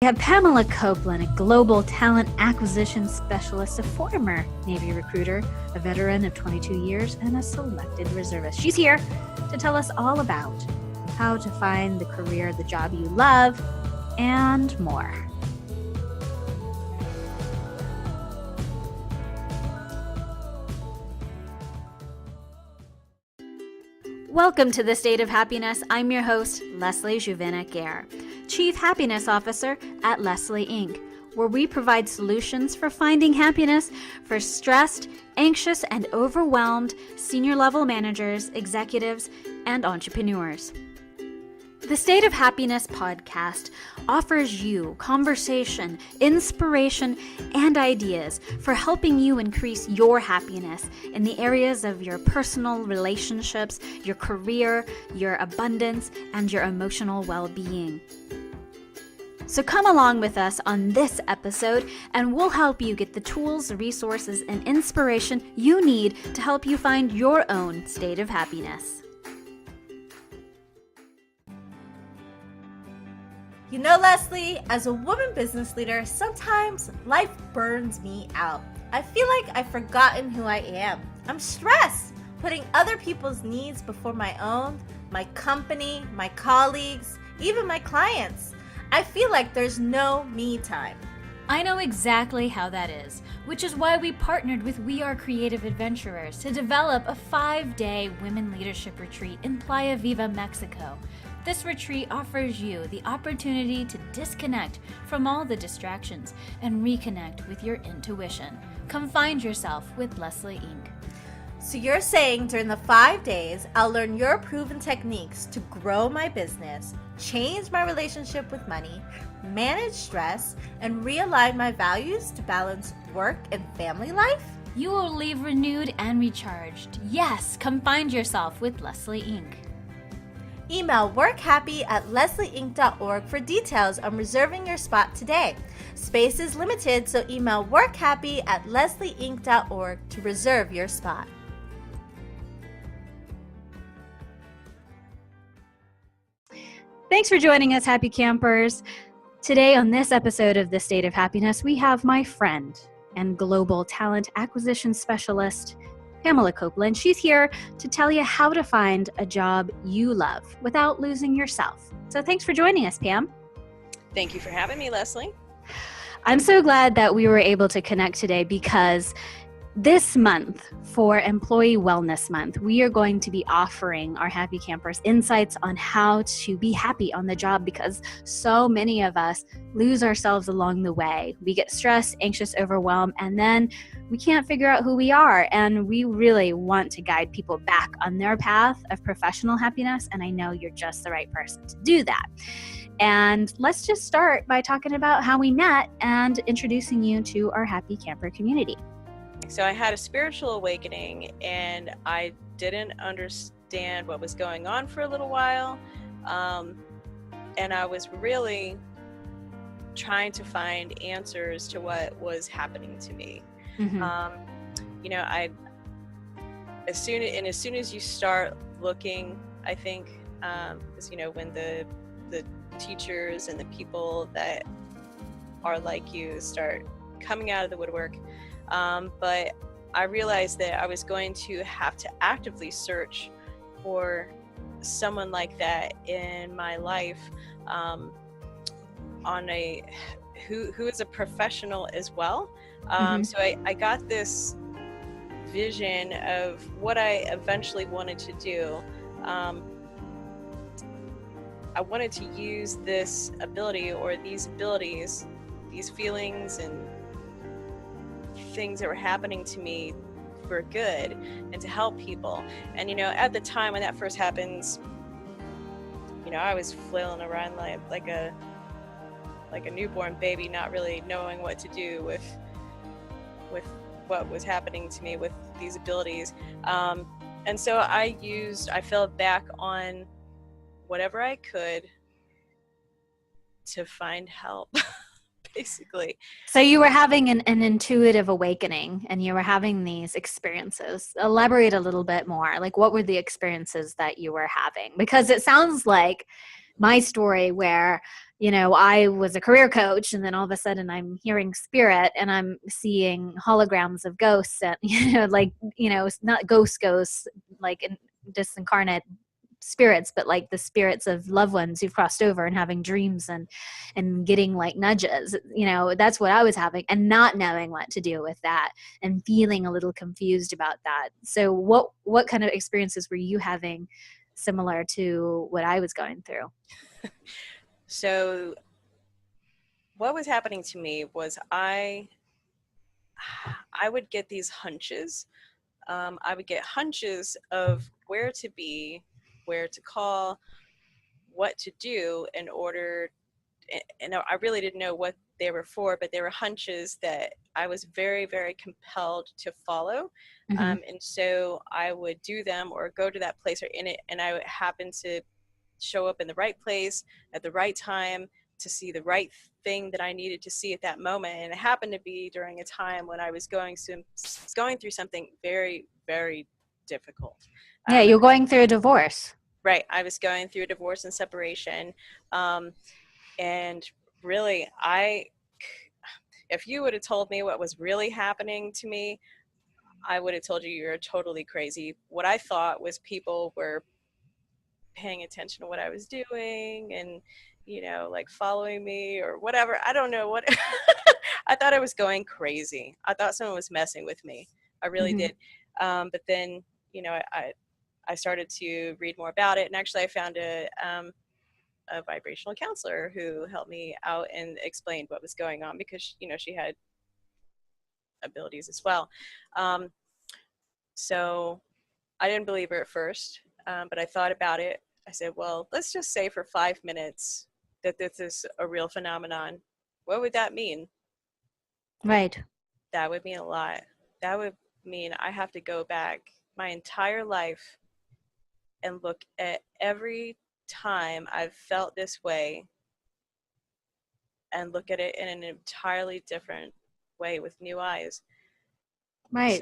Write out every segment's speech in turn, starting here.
have Pamela Copeland, a global talent acquisition specialist, a former Navy recruiter, a veteran of 22 years, and a selected reservist. She's here to tell us all about how to find the career, the job you love, and more. Welcome to the State of Happiness. I'm your host, Leslie Juvin-Acker, Chief Happiness Officer at Leslie Inc., where we provide solutions for finding happiness for stressed, anxious, and overwhelmed senior-level managers, executives, and entrepreneurs. The State of Happiness podcast offers you conversation, inspiration, and ideas for helping you increase your happiness in the areas of your personal relationships, your career, your abundance, and your emotional well-being. So come along with us on this episode, and we'll help you get the tools, resources, and inspiration you need to help you find your own state of happiness. You know, Leslie, as a woman business leader, sometimes life burns me out. I feel like I've forgotten who I am. I'm stressed, putting other people's needs before my own, my company, my colleagues, even my clients. I feel like there's no me time. I know exactly how that is, which is why we partnered with We Are Creative Adventurers to develop a 5-day women leadership retreat in Playa Viva, Mexico. This retreat offers you the opportunity to disconnect from all the distractions and reconnect with your intuition. Come find yourself with Leslie Inc. So you're saying during the 5 days, I'll learn your proven techniques to grow my business, change my relationship with money, manage stress, and realign my values to balance work and family life? You will leave renewed and recharged. Yes, come find yourself with Leslie Inc. Email workhappy@leslieinc.org for details on reserving your spot today. Space is limited, so email workhappy@leslieinc.org to reserve your spot. Thanks for joining us, happy campers. Today on this episode of The State of Happiness, we have my friend and global talent acquisition specialist, Pamela Copeland. She's here to tell you how to find a job you love without losing yourself. So thanks for joining us, Pam. Thank you for having me, Leslie. I'm so glad that we were able to connect today because this month, for Employee Wellness Month, we are going to be offering our happy campers insights on how to be happy on the job because so many of us lose ourselves along the way. We get stressed, anxious, overwhelmed, and then we can't figure out who we are. And we really want to guide people back on their path of professional happiness. And I know you're just the right person to do that. And let's just start by talking about how we met and introducing you to our happy camper community. So I had a spiritual awakening and I didn't understand what was going on for a little while. And I was really trying to find answers to what was happening to me. Mm-hmm. As soon as you start looking, I think, because when the teachers and the people that are like you start coming out of the woodwork, but I realized that I was going to have to actively search for someone like that in my life, who is a professional as well. So I got this vision of what I eventually wanted to do. I wanted to use this ability or these abilities, these feelings and things that were happening to me for good and to help people. And at the time when that first happens, I was flailing around like a newborn baby, not really knowing what to do with what was happening to me with these abilities. And so I fell back on whatever I could to find help. Basically. So you were having an intuitive awakening and you were having these experiences. Elaborate a little bit more. Like, what were the experiences that you were having? Because it sounds like my story where, I was a career coach, and then all of a sudden I'm hearing spirit and I'm seeing holograms of ghosts and, like, not ghosts, like disincarnate spirits, but like the spirits of loved ones who've crossed over and having dreams and getting like nudges. That's what I was having, and not knowing what to do with that and feeling a little confused about that. So what kind of experiences were you having similar to what I was going through? So what was happening to me was I would get these hunches. I would get hunches of where to be, where to call, what to do in order. And I really didn't know what they were for, but they were hunches that I was very, very compelled to follow. Mm-hmm. And so I would do them or go to that place or in it, and I would happen to show up in the right place at the right time to see the right thing that I needed to see at that moment. And it happened to be during a time when I was going through something very, very difficult. Yeah, you're going through a divorce. Right. I was going through a divorce and separation. And really, if you would have told me what was really happening to me, I would have told you you're totally crazy. What I thought was people were paying attention to what I was doing and, like following me or whatever. I don't know what. I thought I was going crazy. I thought someone was messing with me. I really Mm-hmm. did. But then, I started to read more about it, and actually I found a vibrational counselor who helped me out and explained what was going on, because she had abilities as well. So I didn't believe her at first, but I thought about it. I said, well, let's just say for 5 minutes that this is a real phenomenon. What would that mean? Right. That would mean a lot. That would mean I have to go back my entire life and look at every time I've felt this way and look at it in an entirely different way with new eyes. Right.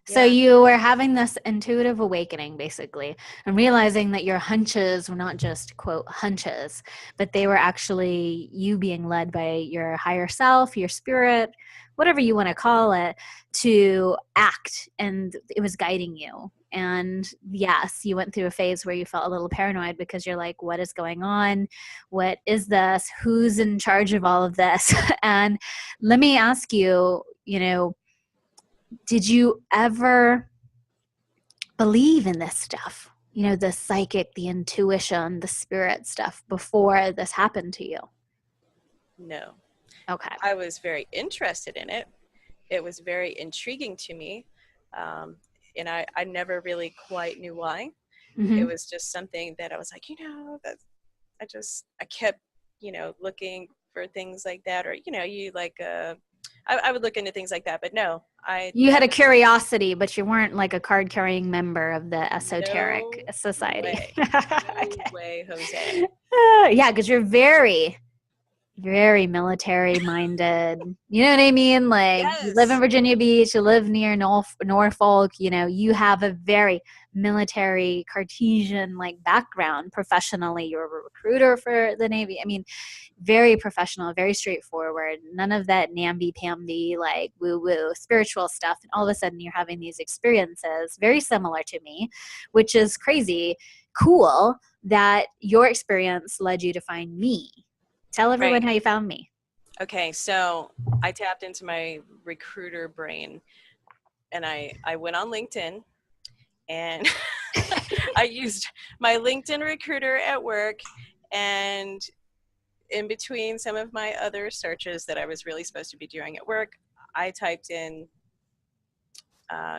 So Yeah. you were having this intuitive awakening, basically, and realizing that your hunches were not just, quote, hunches, but they were actually you being led by your higher self, your spirit, whatever you want to call it, to act, and it was guiding you. And yes, you went through a phase where you felt a little paranoid because you're like, what is going on? What is this? Who's in charge of all of this? And let me ask you, did you ever believe in this stuff? The psychic, the intuition, the spirit stuff before this happened to you? No. Okay. I was very interested in it. It was very intriguing to me. And I never really quite knew why. Mm-hmm. It was just something that I was like, I kept, looking for things like that, or, I would look into things like that, but no, You had a curiosity, but you weren't like a card-carrying member of the esoteric society. No way, Jose. Yeah, because you're very, very military minded. You know what I mean? Like, Yes. You live in Virginia Beach, you live near Norfolk, you have a very military Cartesian like background professionally. You're a recruiter for the Navy. I mean, very professional, very straightforward. None of that namby-pamby, like woo-woo spiritual stuff. And all of a sudden you're having these experiences very similar to me, which is crazy cool that your experience led you to find me. Tell everyone how you found me. Okay, so I tapped into my recruiter brain, and I went on LinkedIn, and I used my LinkedIn recruiter at work, and in between some of my other searches that I was really supposed to be doing at work, I typed in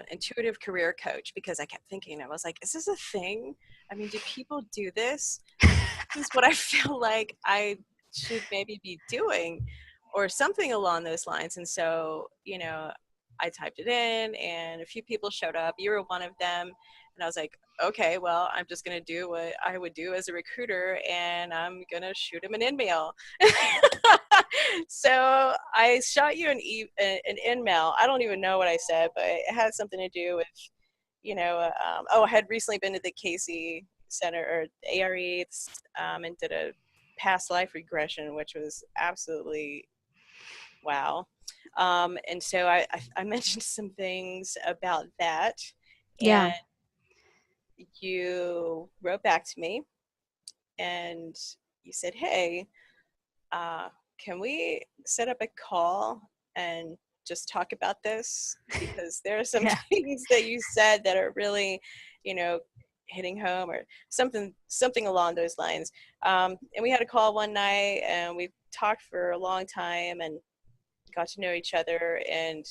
intuitive career coach, because I kept thinking, I was like, is this a thing? I mean, do people do this? This is what I feel like I should maybe be doing, or something along those lines. And so, I typed it in, and a few people showed up. You were one of them. And I was like, okay, well, I'm just going to do what I would do as a recruiter, and I'm going to shoot him an in-mail. So I shot you an in-mail. I don't even know what I said, but it had something to do with, I had recently been to the Casey center or ARE, and did a past life regression, which was absolutely wow. And so I mentioned some things about that, Yeah. and you wrote back to me and you said, hey, can we set up a call and just talk about this? Because there are some Yeah. things that you said that are really, hitting home, or something along those lines. And we had a call one night and we talked for a long time and got to know each other. And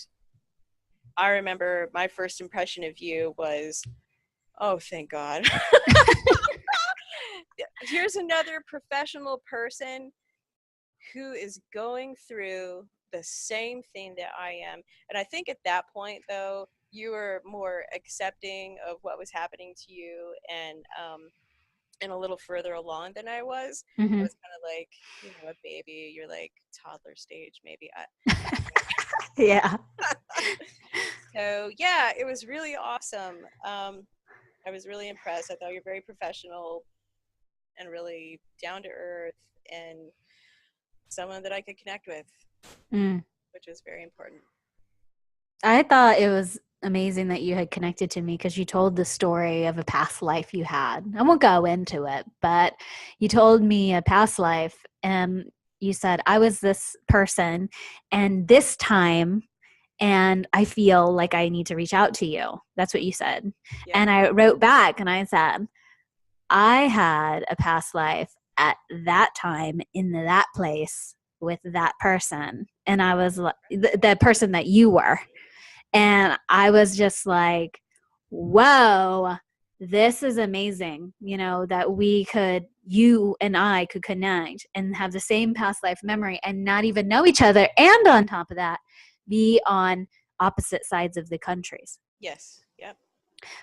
I remember my first impression of you was, oh, thank God. Here's another professional person who is going through the same thing that I am. And I think at that point, though, you were more accepting of what was happening to you, and a little further along than I was. I Hmm. was kind of like, a baby. You're like toddler stage, maybe. Yeah. So yeah, it was really awesome. I was really impressed. I thought you're very professional and really down to earth, and someone that I could connect with, Mm. which was very important. I thought it was amazing that you had connected to me because you told the story of a past life you had. I won't go into it, but you told me a past life and you said, I was this person and this time, and I feel like I need to reach out to you. That's what you said. Yeah. And I wrote back and I said, I had a past life at that time in that place with that person. And I was like, the person that you were. And I was just like, whoa, this is amazing, that you and I could connect and have the same past life memory and not even know each other. And on top of that, be on opposite sides of the countries. Yes. Yep.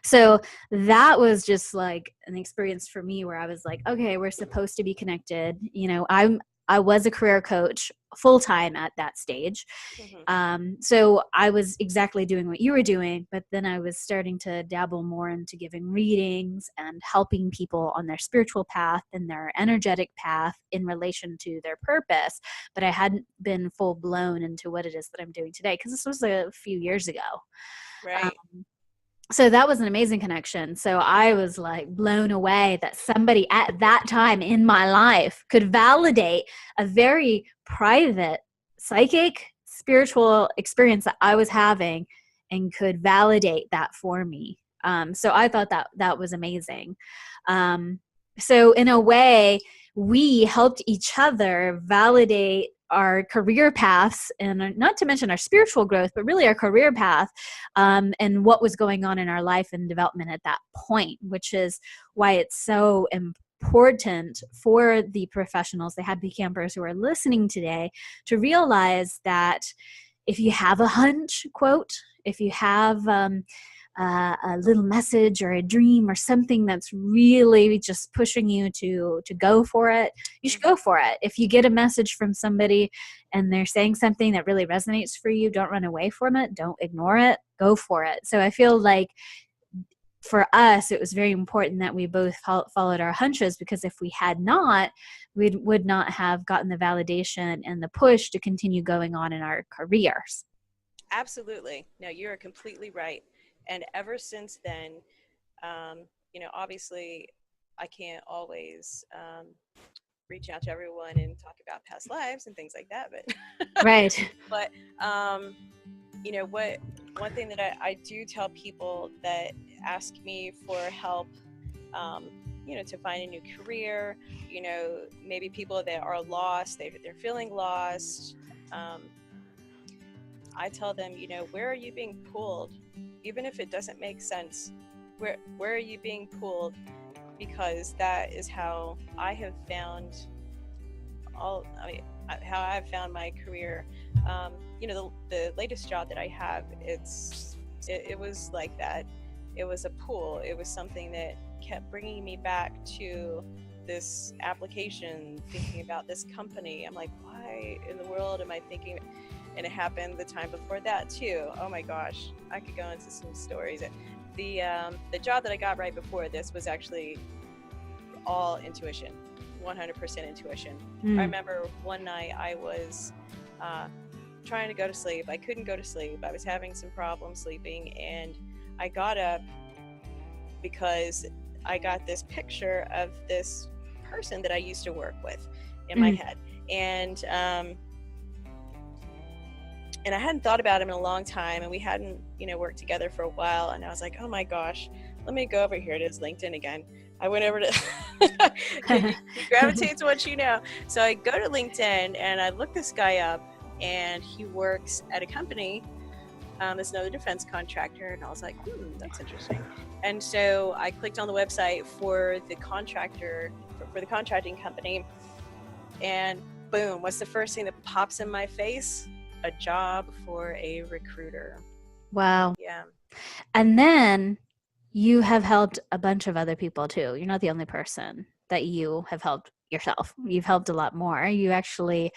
So that was just like an experience for me where I was like, okay, we're supposed to be connected. I was a career coach full time at that stage. Mm-hmm. So I was exactly doing what you were doing, but then I was starting to dabble more into giving readings and helping people on their spiritual path and their energetic path in relation to their purpose. But I hadn't been full blown into what it is that I'm doing today, because this was a few years ago. Right. So that was an amazing connection. So I was like blown away that somebody at that time in my life could validate a very private psychic spiritual experience that I was having and could validate that for me. So I thought that was amazing. So in a way, we helped each other validate our career paths, and not to mention our spiritual growth, but really our career path, and what was going on in our life and development at that point, which is why it's so important for the professionals, the happy campers who are listening today, to realize that if you have a hunch, quote, if you have a little message or a dream or something that's really just pushing you to go for it, you should go for it. If you get a message from somebody and they're saying something that really resonates for you, don't run away from it. Don't ignore it. Go for it. So I feel like for us, it was very important that we both followed our hunches, because if we had not, we would not have gotten the validation and the push to continue going on in our careers. Absolutely. No, you're completely right. And ever since then, obviously I can't always reach out to everyone and talk about past lives and things like that, but Right. but one thing that I do tell people that ask me for help, to find a new career, maybe people that are lost, they're feeling lost, I tell them, where are you being pulled? Even if it doesn't make sense, where are you being pulled? Because that is how I have found how I've found my career. The latest job that I have, it was like that. It was a pull. It was something that kept bringing me back to this application, thinking about this company. I'm like, why in the world am I thinking? And it happened the time before that too. Oh my gosh, I could go into some stories. The job that I got right before this was actually all intuition, 100% intuition. I Mm. remember one night I was trying to go to sleep. I couldn't go to sleep. I was having some problems sleeping, and I got up because I got this picture of this person that I used to work with in my Mm. head, and I hadn't thought about him in a long time, and we hadn't, worked together for a while. And I was like, oh my gosh, let me go over here. It is LinkedIn again. I went over to you gravitate to what you know. So I go to LinkedIn and I look this guy up, and he works at a company. There's another defense contractor, and I was like, that's interesting. And so I clicked on the website for the contractor, for the contracting company, and boom, what's the first thing that pops in my face? A job for a recruiter. Wow. Yeah. And then you have helped a bunch of other people too. You're not the only person that you have helped yourself. You've helped a lot more. You actually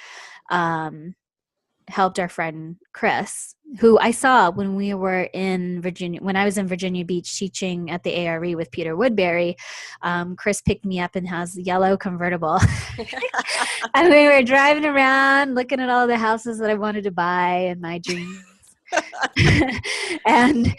helped our friend Chris, who I saw when we were in Virginia, when I was in Virginia Beach teaching at the ARE with Peter Woodbury. Chris picked me up in his yellow convertible. And we were driving around looking at all the houses that I wanted to buy in my dreams. And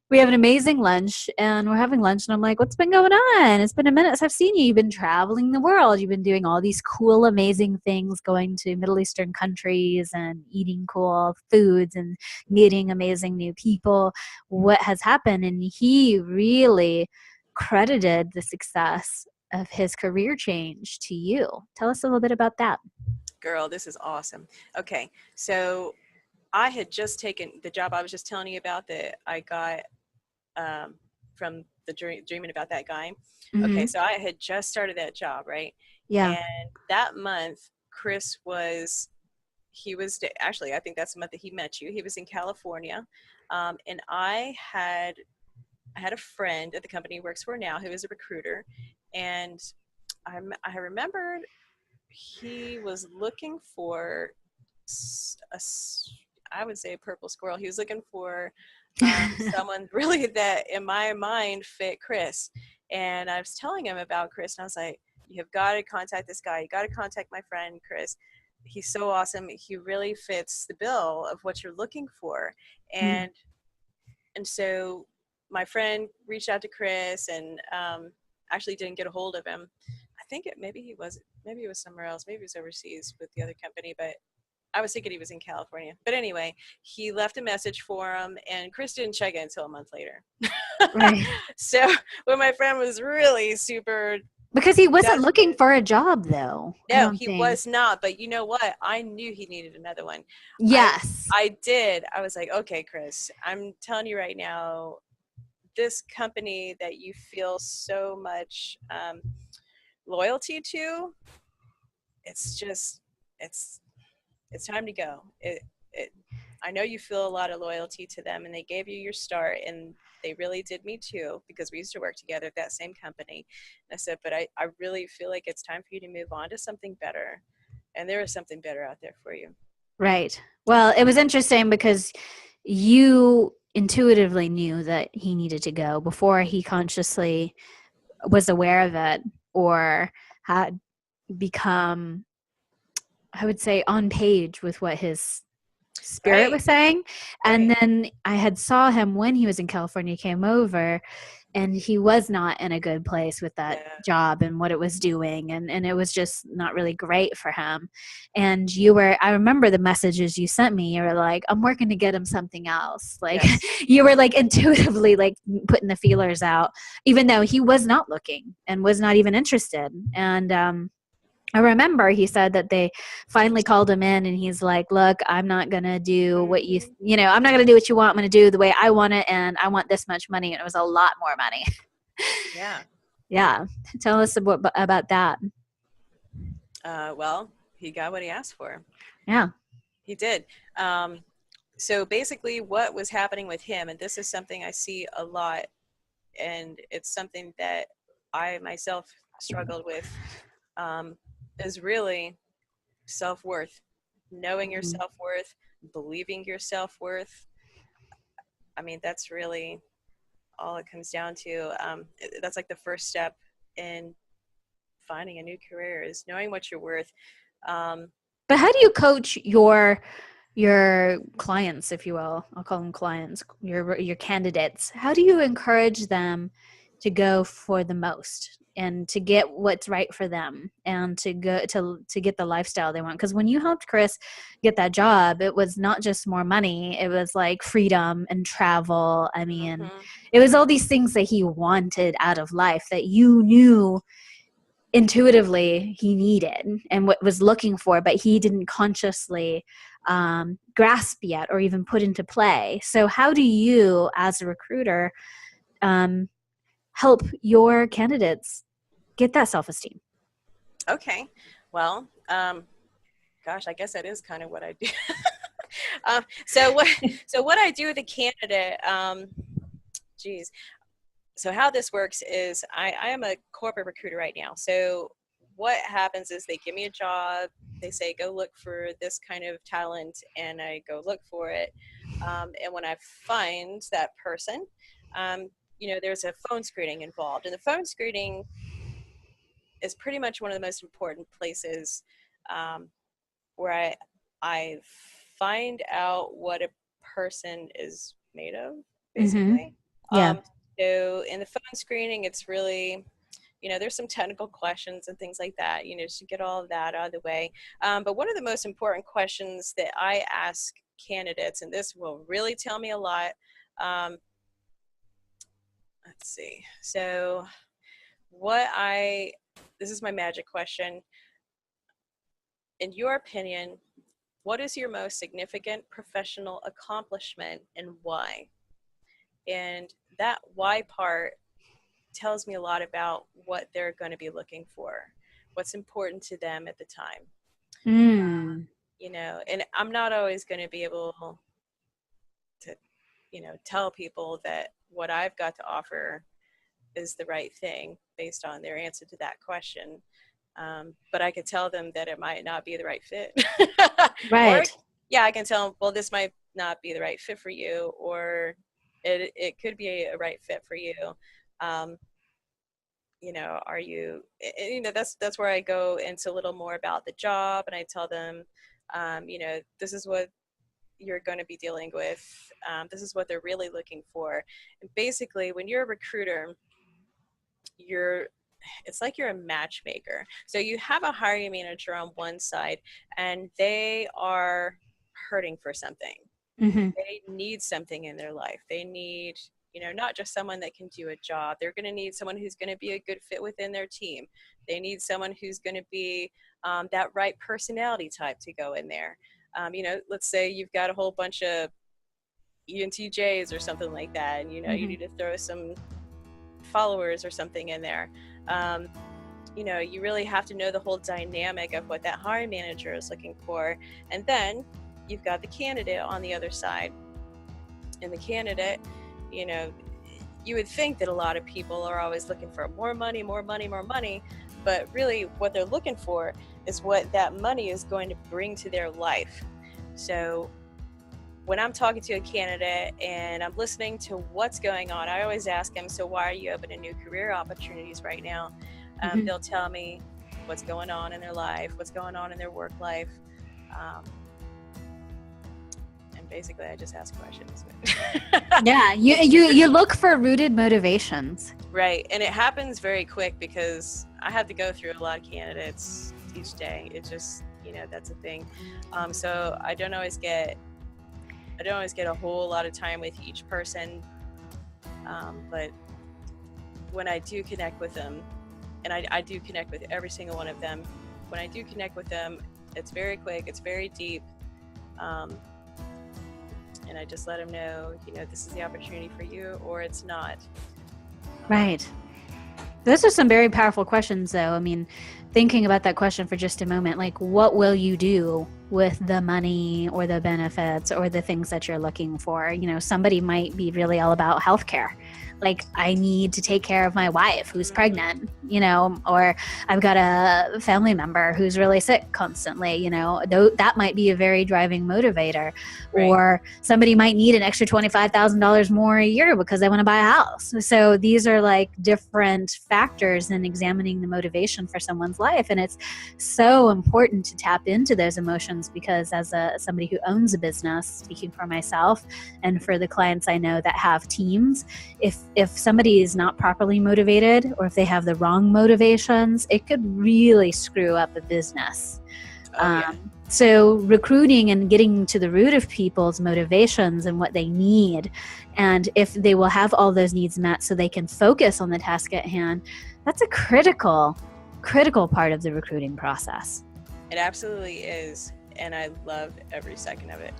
we have an amazing lunch, and we're having lunch, and I'm like, what's been going on? It's been a minute since I've seen you. You've been traveling the world. You've been doing all these cool, amazing things, going to Middle Eastern countries and eating cool foods and meeting amazing new people. What has happened? And he really credited the success of his career change to you. Tell us a little bit about that. Girl, this is awesome. Okay, so I had just taken the job I was just telling you about that I got from the dreaming about that guy. Mm-hmm. Okay, so I had just started that job, right? Yeah. And that month, Chris actually, I think that's the month that he met you. He was in California. And I had a friend at the company he works for now who is a recruiter. And I remembered he was looking for I would say a purple squirrel. He was looking for someone really that in my mind fit Chris. And I was telling him about Chris, and I was like, you have got to contact this guy. You got to contact my friend Chris. He's so awesome. He really fits the bill of what you're looking for. And so my friend reached out to Chris, and actually didn't get a hold of him. I think maybe he was somewhere else. Maybe he was overseas with the other company, but I was thinking he was in California. But anyway, he left a message for him, and Chris didn't check it until a month later. Right. So when my friend was really super, because he wasn't desperate, looking for a job, though. No, he was not. But you know what? I knew he needed another one. Yes. I did. I was like, okay, Chris, I'm telling you right now, this company that you feel so much loyalty to, it's time to go. I know you feel a lot of loyalty to them, and they gave you your start, and they really did me too, because we used to work together at that same company. And I said, but I really feel like it's time for you to move on to something better, and there is something better out there for you. Right. Well, it was interesting because you intuitively knew that he needed to go before he consciously was aware of it or had become, I would say, on page with what his spirit was saying. And then I had saw him when he was in California, he came over, and he was not in a good place with that job and what it was doing. And it was just not really great for him. And I remember the messages you sent me. You were like, I'm working to get him something else. Like you were like intuitively like putting the feelers out, even though he was not looking and was not even interested. And, I remember he said that they finally called him in, and he's like, look, I'm not going to do what I'm not going to do what you want. I'm going to do the way I want it. And I want this much money. And it was a lot more money. Yeah. Yeah. Tell us about that. Well, he got what he asked for. Yeah. He did. So basically what was happening with him, and this is something I see a lot, and it's something that I myself struggled with, is really self-worth. Knowing your self-worth, believing your self-worth. I mean, that's really all it comes down to. That's like the first step in finding a new career, is knowing what you're worth. But how do you coach your clients, if you will? I'll call them clients, your candidates. How do you encourage them to go for the most and to get what's right for them and to go to get the lifestyle they want? Because when you helped Chris get that job, it was not just more money, it was like freedom and travel. I mean, it was all these things that he wanted out of life that you knew intuitively he needed and what was looking for, but he didn't consciously grasp yet or even put into play. So how do you as a recruiter help your candidates get that self-esteem? Okay. Well, gosh, I guess that is kind of what I do. So what I do with a candidate, geez. So how this works is I am a corporate recruiter right now. So what happens is they give me a job. They say, go look for this kind of talent, and I go look for it. And when I find that person, there's a phone screening involved. And the phone screening is pretty much one of the most important places where I find out what a person is made of, basically. Yeah. So in the phone screening, it's really, there's some technical questions and things like that, to get all of that out of the way. But one of the most important questions that I ask candidates, and this will really tell me a lot. Let's see. So this is my magic question. In your opinion, what is your most significant professional accomplishment and why? And that why part tells me a lot about what they're going to be looking for, what's important to them at the time. And I'm not always going to be able to, tell people that what I've got to offer is the right thing based on their answer to that question. But I could tell them that it might not be the right fit. Right. Or, I can tell them, well, this might not be the right fit for you, or it could be a right fit for you. Are you, that's where I go into a little more about the job, and I tell them, this is what you're going to be dealing with. This is what they're really looking for. And basically, when you're a recruiter, it's like you're a matchmaker. So you have a hiring manager on one side, and they are hurting for something. They need something in their life. They need, not just someone that can do a job. They're going to need someone who's going to be a good fit within their team. They need someone who's going to be that right personality type to go in there. Let's say you've got a whole bunch of ENTJs or something like that, and you need to throw some followers or something in there. You really have to know the whole dynamic of what that hiring manager is looking for. And then you've got the candidate on the other side. And the candidate, you would think that a lot of people are always looking for more money, but really what they're looking for is what that money is going to bring to their life. So when I'm talking to a candidate and I'm listening to what's going on, I always ask them, so why are you open to new career opportunities right now? They'll tell me what's going on in their life, what's going on in their work life. And basically I just ask questions. Yeah, you look for rooted motivations. Right, and it happens very quick because I have to go through a lot of candidates each day. It just, that's a thing. So I don't always get a whole lot of time with each person, but when I do connect with them, and I do connect with every single one of them, when I do connect with them, it's very quick, it's very deep, and I just let them know, this is the opportunity for you, or it's not. Right. Those are some very powerful questions, though. I mean, thinking about that question for just a moment, like, what will you do with the money or the benefits or the things that you're looking for. You know, somebody might be really all about healthcare. Like, I need to take care of my wife who's pregnant, you know, or I've got a family member who's really sick constantly, you know, that might be a very driving motivator. Right. Or somebody might need an extra $25,000 more a year because they want to buy a house. So these are like different factors in examining the motivation for someone's life. And it's so important to tap into those emotions, because as somebody who owns a business, speaking for myself and for the clients I know that have teams, if somebody is not properly motivated, or if they have the wrong motivations, it could really screw up a business. So recruiting and getting to the root of people's motivations and what they need, and if they will have all those needs met so they can focus on the task at hand, that's a critical part of the recruiting process. It absolutely is. And I love every second of it.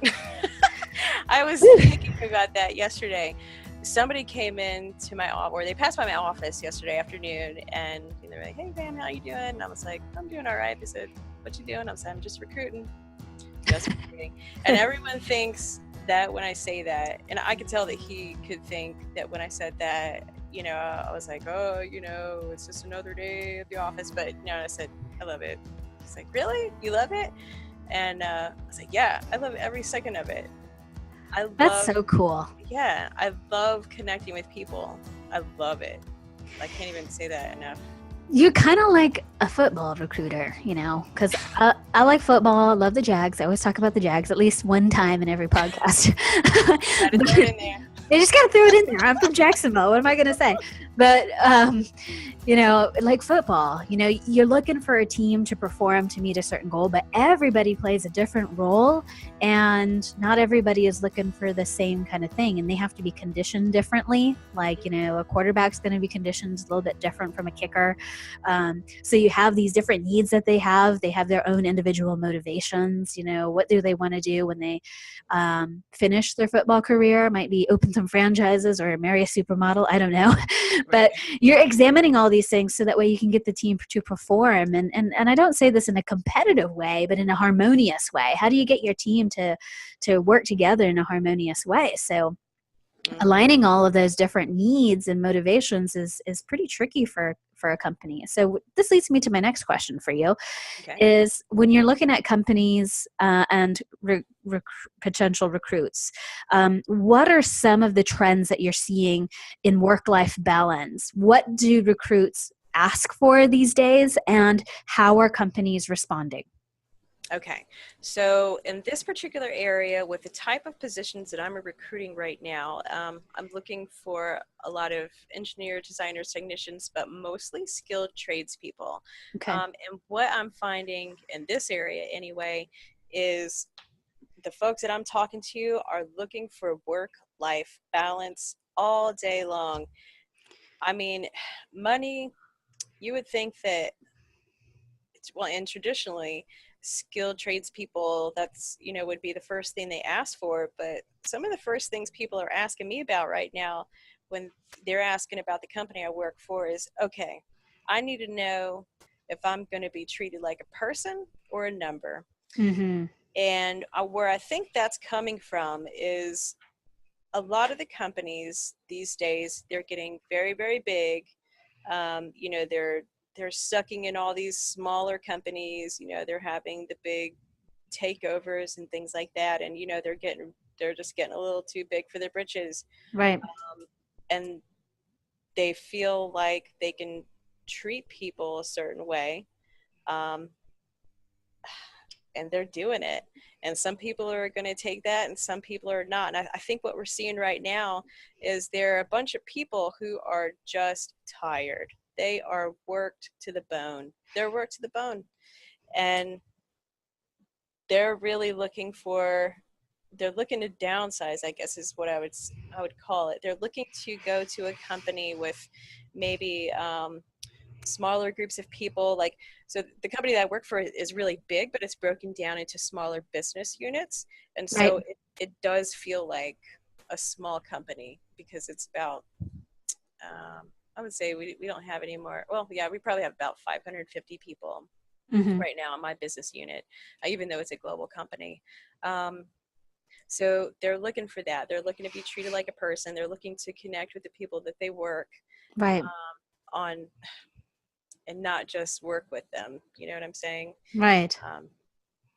I was thinking about that yesterday. Somebody came in to my office, or they passed by my office yesterday afternoon, and they were like, "Hey, Van, how you doing?" And I was like, "I'm doing all right." They said, "What you doing?" I said, "I'm just recruiting." Just recruiting. And everyone thinks that when I say that, and I could tell that he could think that when I said that, I was like, "Oh, it's just another day at the office." But no, I said, "I love it." He's like, "Really? You love it?" And I was like, "Yeah, I love every second of it." That's so cool. Yeah, I love connecting with people. I love it. I can't even say that enough. You're kind of like a football recruiter, because I like football. I love the Jags. I always talk about the Jags at least one time in every podcast. Gotta throw it in there. You just gotta throw it in there. I'm from Jacksonville. What am I gonna say? But like football, you're looking for a team to perform to meet a certain goal, but everybody plays a different role, and not everybody is looking for the same kind of thing, and they have to be conditioned differently. Like, a quarterback's going to be conditioned a little bit different from a kicker. So you have these different needs that they have. They have their own individual motivations. What do they want to do when they finish their football career? Might be open some franchises or marry a supermodel. I don't know. But you're examining all these things so that way you can get the team to perform. And I don't say this in a competitive way, but in a harmonious way. How do you get your team to work together in a harmonious way? So aligning all of those different needs and motivations is pretty tricky for a company. So this leads me to my next question for you. Okay. Is when you're looking at companies and potential recruits, what are some of the trends that you're seeing in work-life balance? What do recruits ask for these days, and how are companies responding? Okay, so in this particular area, with the type of positions that I'm recruiting right now, I'm looking for a lot of engineers, designers, technicians, but mostly skilled tradespeople. Okay. And what I'm finding in this area anyway is the folks that I'm talking to are looking for work-life balance all day long. I mean, money, you would think that, and traditionally, skilled tradespeople, that's, would be the first thing they ask for. But some of the first things people are asking me about right now when they're asking about the company I work for is, okay, I need to know if I'm going to be treated like a person or a number. Mm-hmm. And where I think that's coming from is a lot of the companies these days, they're getting very, very big. They're sucking in all these smaller companies. They're having the big takeovers and things like that, and they're just getting a little too big for their britches. Right. And they feel like they can treat people a certain way, and they're doing it. And some people are going to take that and some people are not. And I think what we're seeing right now is there are a bunch of people who are just tired. They are worked to the bone. They're worked to the bone. And they're really looking to downsize, I guess is what I would call it. They're looking to go to a company with maybe smaller groups of people. Like, so the company that I work for is really big, but it's broken down into smaller business units. And so it does feel like a small company because it's about, I would say we don't have any more. Well, yeah, we probably have about 550 people. Mm-hmm. right now in my business unit, even though it's a global company. So they're looking for that. They're looking to be treated like a person. They're looking to connect with the people that they work Right. on, and not just work with them. You know what I'm saying? Right.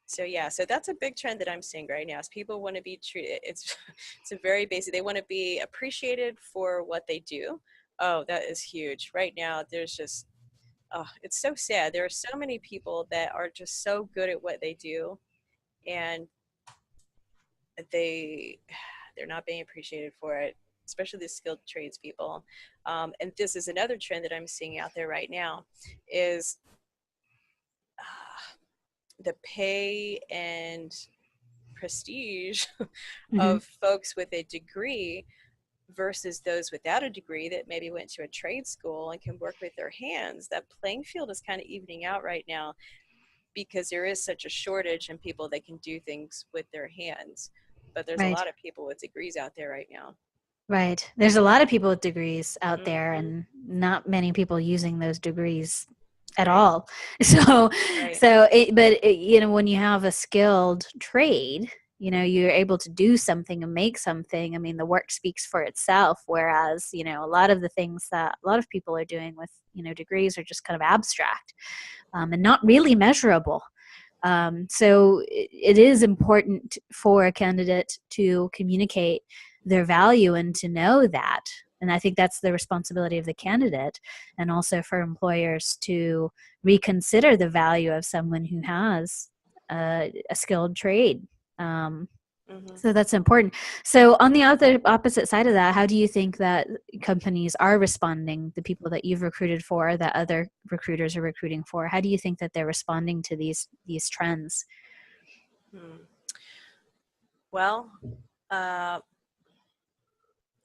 So yeah, so that's a big trend that I'm seeing right now. Is people want to be treated. It's a very basic. They want to be appreciated for what they do. Oh, that is huge. Right now, there's just, oh, it's so sad. There are so many people that are just so good at what they do, and they they're not being appreciated for it, especially the skilled tradespeople. And this is another trend that I'm seeing out there right now, is the pay and prestige Mm-hmm. of folks with a degree versus those without a degree that maybe went to a trade school and can work with their hands. That playing field is kind of evening out right now, because there is such a shortage in people that can do things with their hands. But there's a Right. lot of people with degrees out there right now. Right. There's a lot of people with degrees out there Hmm. and not many people using those degrees at Right, all. So, right. when you have a skilled trade, you're able to do something and make something. I mean, the work speaks for itself. Whereas, a lot of the things that a lot of people are doing with, degrees are just kind of abstract, and not really measurable. So it is important for a candidate to communicate their value and to know that. And I think that's the responsibility of the candidate, and also for employers to reconsider the value of someone who has a skilled trade. Um, Hmm. so that's important. So on the opposite side of that, how do you think that companies are responding, the people that you've recruited for, that other recruiters are recruiting for? How do you think that they're responding to these trends? Hmm. Well, uh,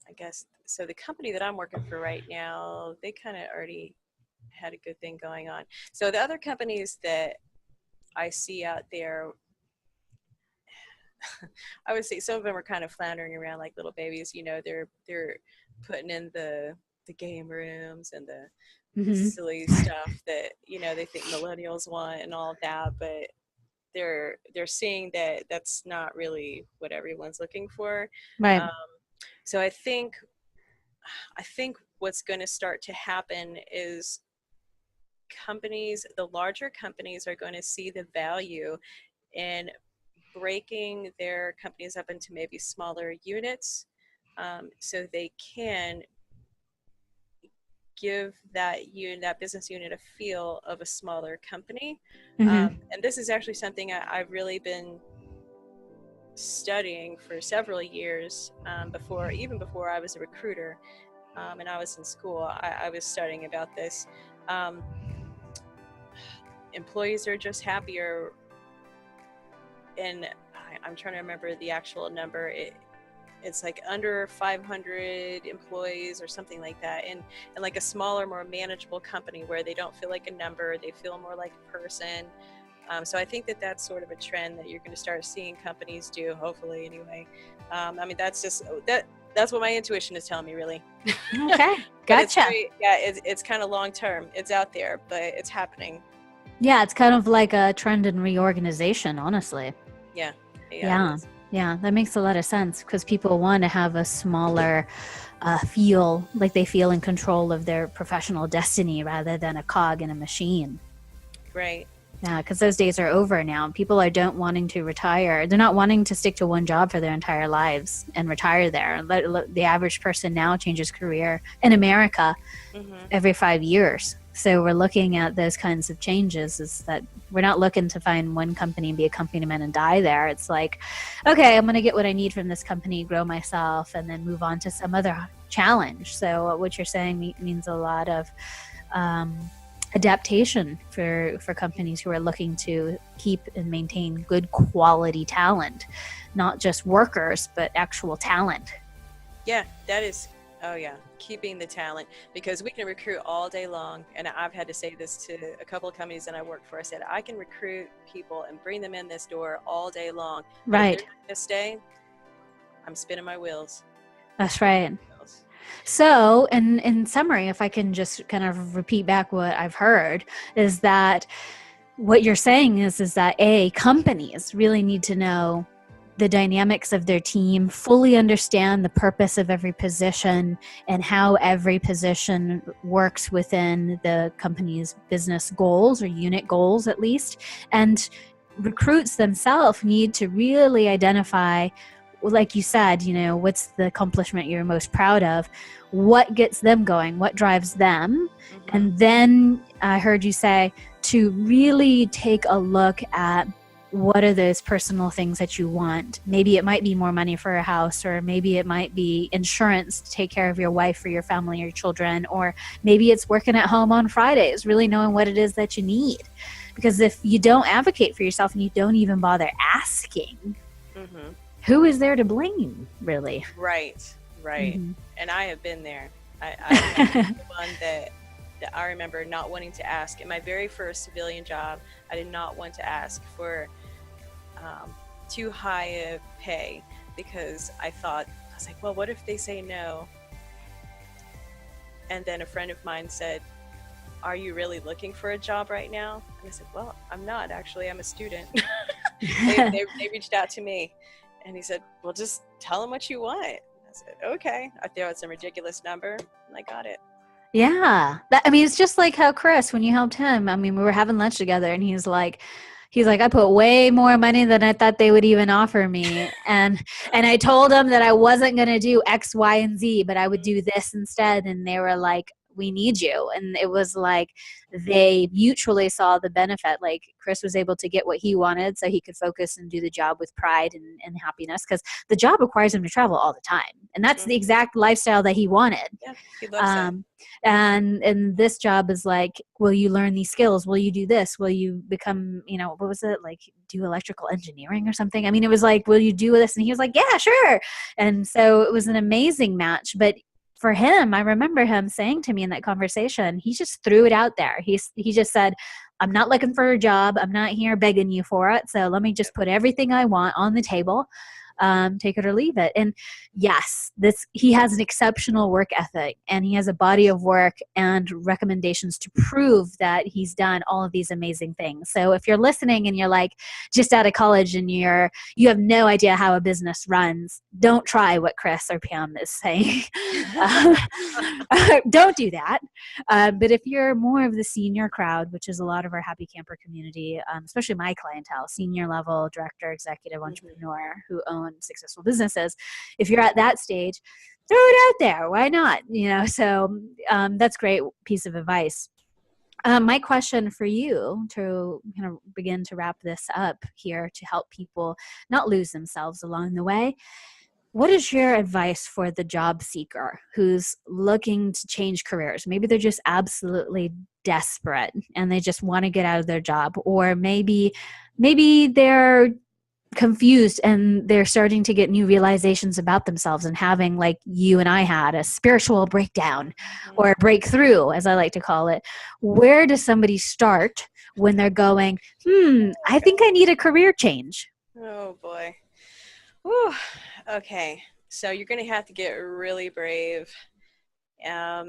I guess so. The company that I'm working for right now, they kind of already had a good thing going on. So the other companies that I see out there, I would say some of them are kind of floundering around like little babies. They're putting in the game rooms and the Mm-hmm. silly stuff that they think millennials want and all of that, but they're seeing that that's not really what everyone's looking for. Right. Um, so I think what's going to start to happen is the larger companies are going to see the value in breaking their companies up into maybe smaller units, so they can give that business unit a feel of a smaller company. Mm-hmm. And this is actually something I've really been studying for several years, before I was a recruiter, and I was in school. I was studying about this. Um, Employees are just happier, and I'm trying to remember the actual number. It's like under 500 employees or something like that, and like a smaller, more manageable company where they don't feel like a number, they feel more like a person. So I think that that's sort of a trend that you're going to start seeing companies do, hopefully anyway. I mean, that's what my intuition is telling me, really. Okay. But it's Gotcha. it's kind of long term. It's out there, but it's happening. Yeah, it's kind of like a trend in reorganization, honestly. Yeah, yeah, it Yeah. is. Yeah, that makes a lot of sense because people want to have a smaller feel like they feel in control of their professional destiny rather than a cog in a machine. Right. Yeah, because those days are over now. People don't wanting to retire. They're not wanting to stick to one job for their entire lives and retire there. The average person now changes career in America Hmm. every 5 years. So we're looking at those kinds of changes, is that we're not looking to find one company and be a company man and die there. It's like, okay, I'm going to get what I need from this company, grow myself, and then move on to some other challenge. So what you're saying means a lot of adaptation for companies who are looking to keep and maintain good quality talent, not just workers, but actual talent. Yeah, that is. Oh yeah, keeping the talent, because we can recruit all day long, and I've had to say this to a couple of companies that I work for. I said I can recruit people and bring them in this door all day long, but if they're Right. not going to stay, I'm spinning my wheels. That's right. So, in summary, if I can just kind of repeat back what I've heard, is that what you're saying is that companies really need to know the dynamics of their team, fully understand the purpose of every position and how every position works within the company's business goals or unit goals at least. And recruits themselves need to really identify, like you said, what's the accomplishment you're most proud of, what gets them going, what drives them. Mm-hmm. And then I heard you say to really take a look at what are those personal things that you want. Maybe it might be more money for a house, or maybe it might be insurance to take care of your wife or your family or your children, or maybe it's working at home on Fridays, really knowing what it is that you need. Because if you don't advocate for yourself and you don't even bother asking, Mm-hmm. who is there to blame, really? Right. Mm-hmm. And I have been there. I'm the one that I remember not wanting to ask. In my very first civilian job, I did not want to ask for too high a pay, because I was like, well, what if they say no? And then a friend of mine said, are you really looking for a job right now? And I said, well, I'm not actually, I'm a student. they reached out to me, and he said, well, just tell them what you want. I said, okay. I threw out some ridiculous number and I got it. Yeah. It's just like how Chris, when you helped him, we were having lunch together and he's like, I put way more money than I thought they would even offer me. And I told them that I wasn't going to do X, Y, and Z, but I would do this instead. And they were like, we need you. And it was like they mutually saw the benefit. Like Chris was able to get what he wanted so he could focus and do the job with pride and happiness, because the job requires him to travel all the time. And that's the exact lifestyle that he wanted. Yeah, he loves it. And this job is like, will you learn these skills? Will you do this? Will you become, what was it, like do electrical engineering or something? It was like, will you do this? And he was like, yeah, sure. And so it was an amazing match. But for him, I remember him saying to me in that conversation, he just threw it out there. He just said, I'm not looking for a job. I'm not here begging you for it. So let me just put everything I want on the table. Take it or leave it. And yes, he has an exceptional work ethic, and he has a body of work and recommendations to prove that he's done all of these amazing things. So if you're listening and you're like just out of college and you have no idea how a business runs, don't try what Chris or Pam is saying. Don't do that. But if you're more of the senior crowd, which is a lot of our Happy Camper community, especially my clientele, senior level director, executive entrepreneur who own successful businesses, if you're at that stage, throw it out there. Why not? So that's a great piece of advice. My question for you, to kind of begin to wrap this up here, to help people not lose themselves along the way, what is your advice for the job seeker who's looking to change careers? Maybe they're just absolutely desperate and they just want to get out of their job, or maybe they're confused and they're starting to get new realizations about themselves and having, like you and I had, a spiritual breakdown or a breakthrough, as I like to call it. Where does somebody start when they're going, I think I need a career change? Oh boy. Whew. Okay. So you're going to have to get really brave. Yeah,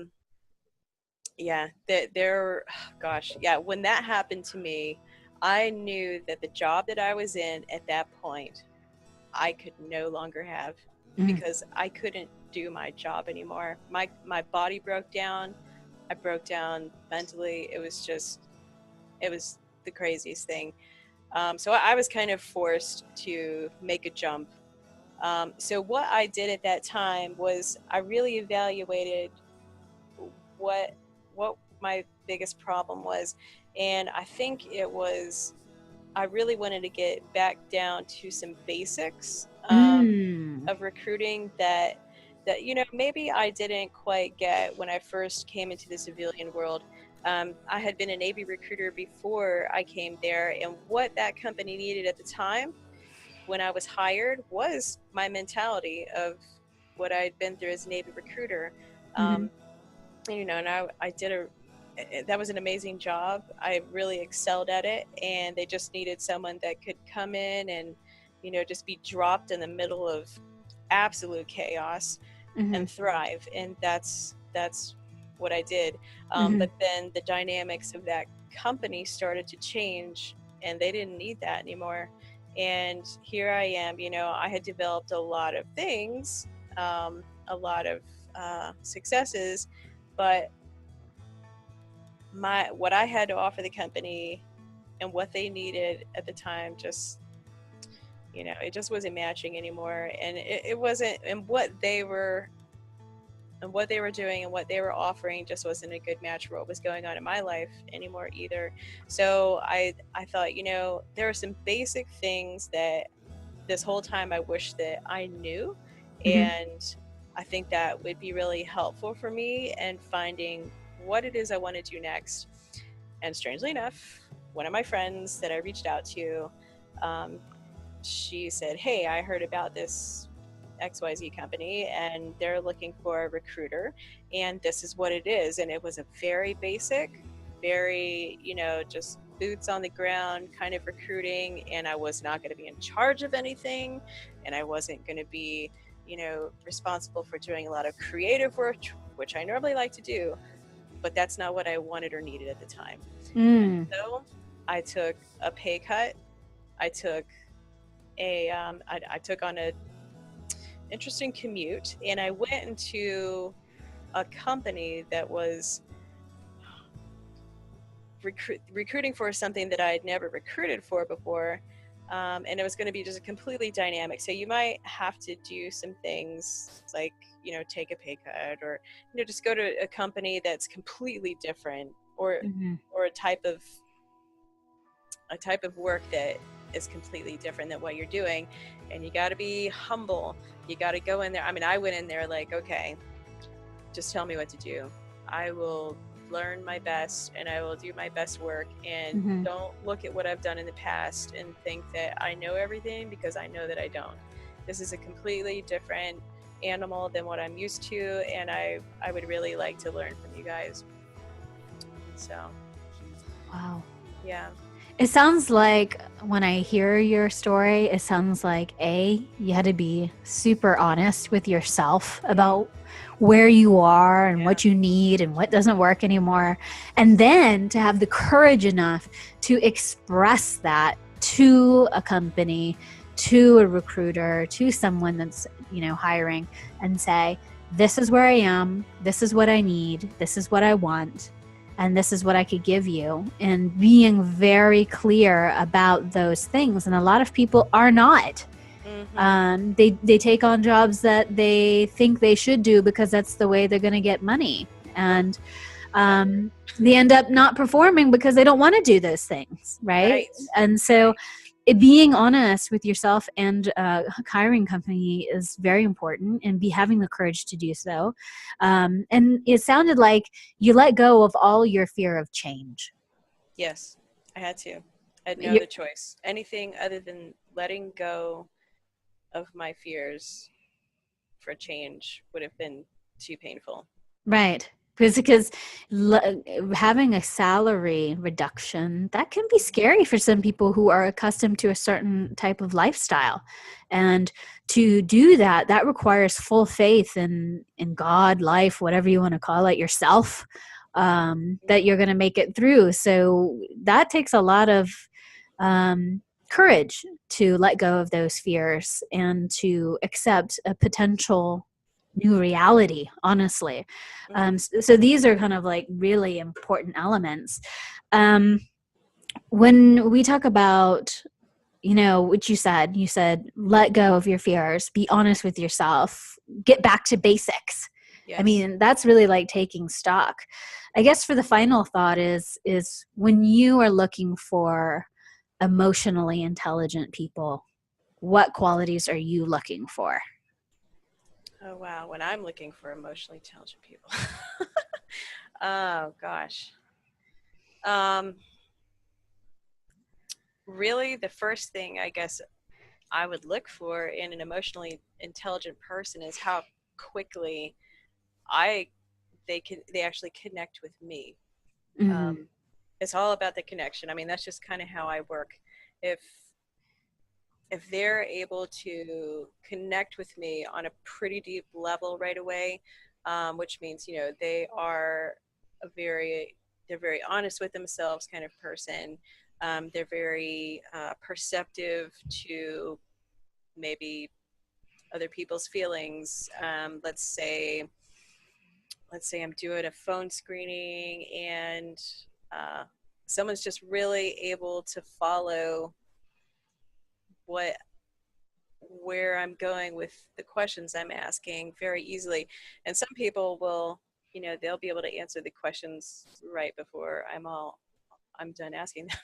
when that happened to me, I knew that the job that I was in at that point, I could no longer have, because I couldn't do my job anymore. My body broke down. I broke down mentally. It was the craziest thing. So I was kind of forced to make a jump. So what I did at that time was I really evaluated what my biggest problem was. And I think it was, I really wanted to get back down to some basics of recruiting that maybe I didn't quite get when I first came into the civilian world. I had been a Navy recruiter before I came there, and what that company needed at the time when I was hired was my mentality of what I'd been through as a Navy recruiter. And I did that was an amazing job. I really excelled at it, and they just needed someone that could come in and, just be dropped in the middle of absolute chaos and thrive. And that's what I did. But then the dynamics of that company started to change and they didn't need that anymore. And here I am, I had developed a lot of things, a lot of successes, but what I had to offer the company and what they needed at the time just, it just wasn't matching anymore. And it wasn't, and what they were doing and what they were offering just wasn't a good match for what was going on in my life anymore either. So I thought, there are some basic things that this whole time I wish that I knew. And I think that would be really helpful for me and finding what it is I want to do next. And strangely enough, one of my friends that I reached out to, she said, "Hey, I heard about this XYZ company and they're looking for a recruiter, and this is what it is." And it was a very basic, very, just boots on the ground kind of recruiting. And I was not going to be in charge of anything. And I wasn't going to be, responsible for doing a lot of creative work, which I normally like to do. But that's not what I wanted or needed at the time. So I took a pay cut. I took I took on a interesting commute, and I went into a company that was recruiting for something that I had never recruited for before. And it was going to be just a completely dynamic. So you might have to do some things like, take a pay cut, or, just go to a company that's completely different, or a type of work that is completely different than what you're doing. And you got to be humble. You got to go in there. I mean, I went in there like, okay, just tell me what to do. I will learn my best and I will do my best work, and don't look at what I've done in the past and think that I know everything, because I know that I don't. This is a completely different animal than what I'm used to, and I would really like to learn from you guys. So, Wow. yeah. It sounds like, when I hear your story, it sounds like you had to be super honest with yourself about where you are and what you need and what doesn't work anymore. And then to have the courage enough to express that to a company, to a recruiter, to someone that's, hiring, and say, this is where I am, this is what I need, this is what I want, and this is what I could give you, and being very clear about those things. And a lot of people are not. They take on jobs that they think they should do because that's the way they're going to get money. And they end up not performing because they don't want to do those things, right? And so being honest with yourself and a hiring company is very important, and having the courage to do so. And it sounded like you let go of all your fear of change. Yes, I had to. I had no other choice. Anything other than letting go of my fears for change would have been too painful. Right. Because having a salary reduction, that can be scary for some people who are accustomed to a certain type of lifestyle. And to do that requires full faith in God, life, whatever you want to call it, yourself, that you're going to make it through. So that takes a lot of courage to let go of those fears and to accept a potential new reality, honestly. So these are kind of like really important elements. When we talk about, what you said, let go of your fears, be honest with yourself, get back to basics. Yes. I mean, that's really like taking stock. I guess for the final thought is when you are looking for emotionally intelligent people, what qualities are you looking for? Oh, wow. When I'm looking for emotionally intelligent people. Oh, gosh. Really, the first thing I guess I would look for in an emotionally intelligent person is how quickly they actually connect with me. It's all about the connection. I mean, that's just kind of how I work. If they're able to connect with me on a pretty deep level right away, which means, they are a very they're very honest with themselves kind of person. They're very perceptive to maybe other people's feelings. Let's say I'm doing a phone screening and someone's just really able to follow where I'm going with the questions I'm asking very easily. And some people will, they'll be able to answer the questions right before I'm done asking them,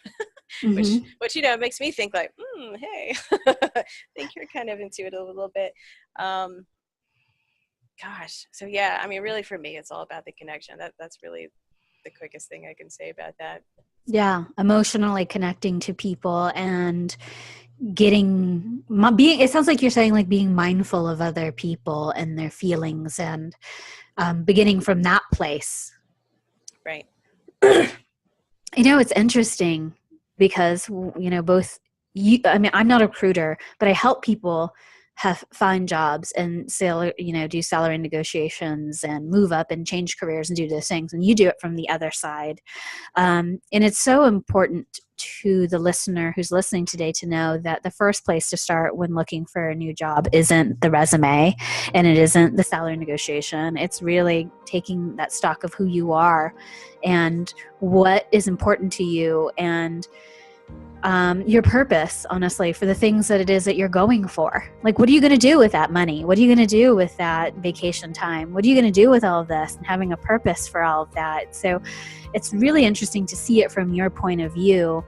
Mm-hmm. which makes me think like, hey, I think you're kind of intuitive a little bit. Gosh, so yeah, I mean, really for me, it's all about the connection. That's really the quickest thing I can say about that. Yeah, emotionally connecting to people and being, it sounds like you're saying like being mindful of other people and their feelings and beginning from that place. Right. It's interesting because, both I'm not a recruiter, but I help people find jobs and do salary negotiations and move up and change careers and do those things. And you do it from the other side. And it's so important to the listener who's listening today to know that the first place to start when looking for a new job isn't the resume and it isn't the salary negotiation. It's really taking that stock of who you are and what is important to you and your purpose, honestly, for the things that it is that you're going for. Like, what are you going to do with that money? What are you going to do with that vacation time? What are you going to do with all of this and having a purpose for all of that? So it's really interesting to see it from your point of view,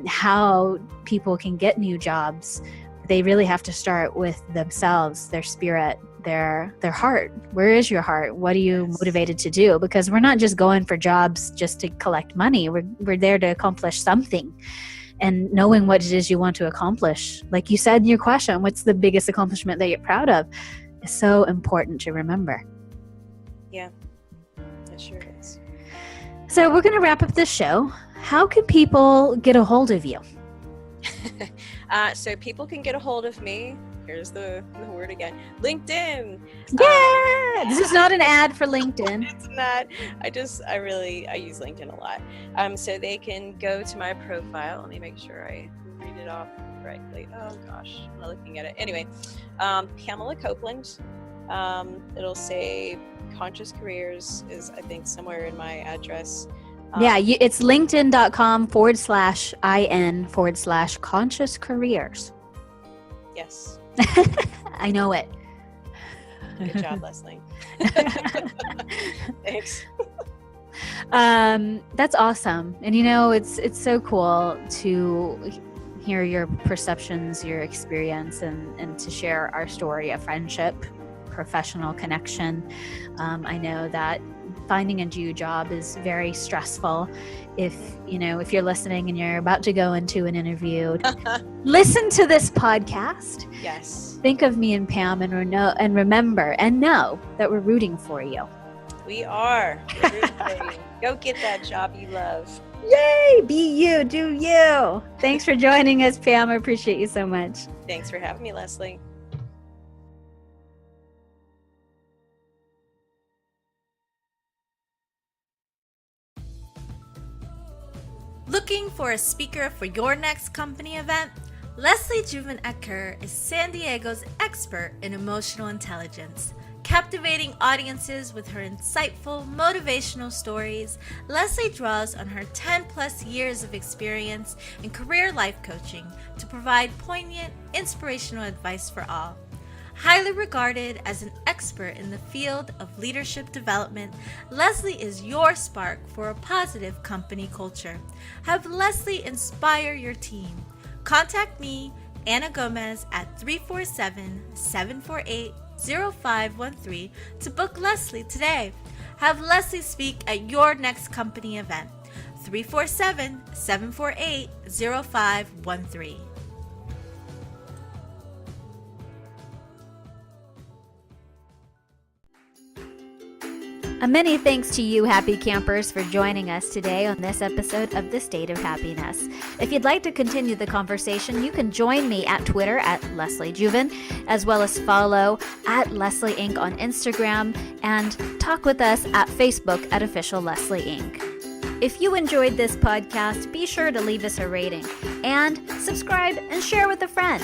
how people can get new jobs. They really have to start with themselves, their spirit, their heart. Where is your heart? What are you motivated to do? Because we're not just going for jobs just to collect money. We're there to accomplish something. And knowing what it is you want to accomplish, like you said in your question, what's the biggest accomplishment that you're proud of, is so important to remember. Yeah, it sure is. So we're going to wrap up this show. How can people get a hold of you? So people can get a hold of me. Here's the word again. LinkedIn. Yeah! This is not an ad for LinkedIn. It's not. I use LinkedIn a lot. So they can go to my profile. Let me make sure I read it off correctly. Oh gosh, I'm not looking at it. Anyway, Pamela Copeland. It'll say Conscious Careers is, I think, somewhere in my address. It's linkedin.com/in/conscious careers. Yes. I know it. Good job, Leslie. Thanks. That's awesome. And it's so cool to hear your perceptions, your experience, and to share our story of friendship, professional connection. I know that finding a new job is very stressful. If you're listening and you're about to go into an interview, listen to this podcast. Yes. Think of me and Pam and remember and know that we're rooting for you. We are. We're rooting for you. Go get that job you love. Yay! Be you, do you. Thanks for joining us, Pam. I appreciate you so much. Thanks for having me, Leslie. Looking for a speaker for your next company event? Leslie Juvin-Acker is San Diego's expert in emotional intelligence. Captivating audiences with her insightful, motivational stories, Leslie draws on her 10-plus years of experience in career life coaching to provide poignant, inspirational advice for all. Highly regarded as an expert in the field of leadership development, Leslie is your spark for a positive company culture. Have Leslie inspire your team. Contact me, Anna Gomez, at 347-748-0513 to book Leslie today. Have Leslie speak at your next company event. 347-748-0513. A many thanks to you, happy campers, for joining us today on this episode of The State of Happiness. If you'd like to continue the conversation, you can join me at Twitter at Leslie Juvin, as well as follow at Leslie Inc. on Instagram, and talk with us at Facebook at Official Leslie Inc. If you enjoyed this podcast, be sure to leave us a rating and subscribe and share with a friend.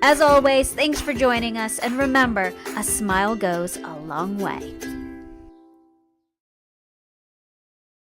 As always, thanks for joining us, and remember, a smile goes a long way.